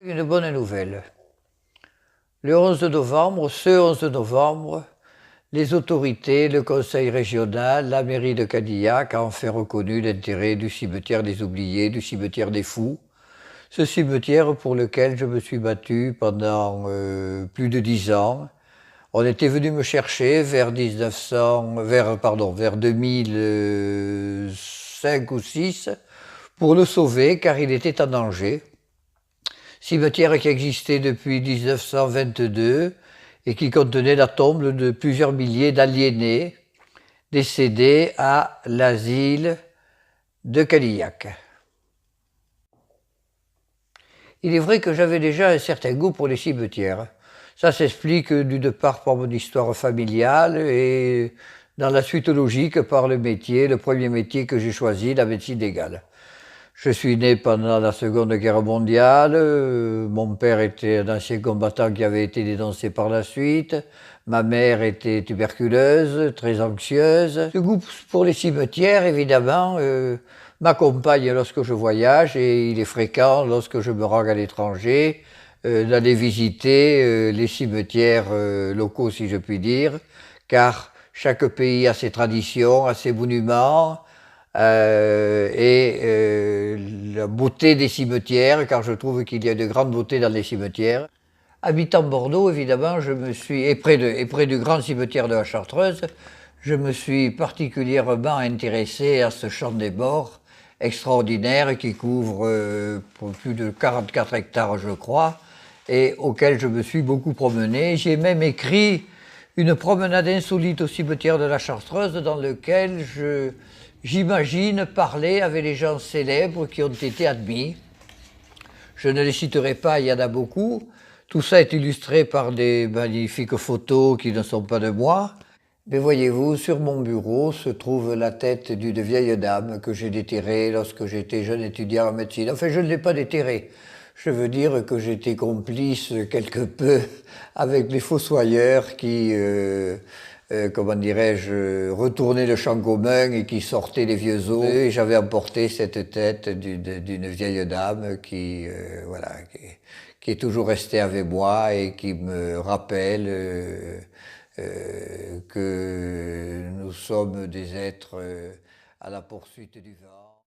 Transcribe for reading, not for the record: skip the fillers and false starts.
Une bonne nouvelle. Le 11 novembre, ce 11 novembre, les autorités, le conseil régional, la mairie de Cadillac a enfin reconnu l'intérêt du cimetière des oubliés, du cimetière des fous. Ce cimetière pour lequel je me suis battu pendant plus de 10 ans. On était venu me chercher vers 2005 ou 6 pour le sauver car il était en danger. Cimetière qui existait depuis 1922 et qui contenait la tombe de plusieurs milliers d'aliénés décédés à l'asile de Cadillac. Il est vrai que j'avais déjà un certain goût pour les cimetières. Ça s'explique d'une part par mon histoire familiale et dans la suite logique par le métier, le premier métier que j'ai choisi, la médecine légale. Je suis né pendant la Seconde Guerre mondiale, mon père était un ancien combattant qui avait été dénoncé par la suite, ma mère était tuberculeuse, très anxieuse. Ce goût pour les cimetières, évidemment, m'accompagne lorsque je voyage et il est fréquent lorsque je me rends à l'étranger, d'aller visiter les cimetières locaux, si je puis dire, car chaque pays a ses traditions, a ses monuments, la beauté des cimetières, car je trouve qu'il y a de grandes beautés dans les cimetières. Habitant Bordeaux, évidemment, et près du grand cimetière de la Chartreuse, je me suis particulièrement intéressé à ce champ des morts extraordinaire qui couvre plus de 44 hectares, je crois, et auquel je me suis beaucoup promené. J'ai même écrit une promenade insolite au cimetière de la Chartreuse dans lequel j'imagine parler avec les gens célèbres qui ont été admis. Je ne les citerai pas, il y en a beaucoup. Tout ça est illustré par des magnifiques photos qui ne sont pas de moi. Mais voyez-vous, sur mon bureau se trouve la tête d'une vieille dame que j'ai déterrée lorsque j'étais jeune étudiant en médecine. Enfin, je ne l'ai pas déterrée. Je veux dire que j'étais complice quelque peu avec les fossoyeurs qui, comment dirais-je, retournaient le champ commun et qui sortaient les vieux os. Et j'avais emporté cette tête d'une vieille dame qui, voilà, qui est toujours restée avec moi et qui me rappelle que nous sommes des êtres à la poursuite du vent.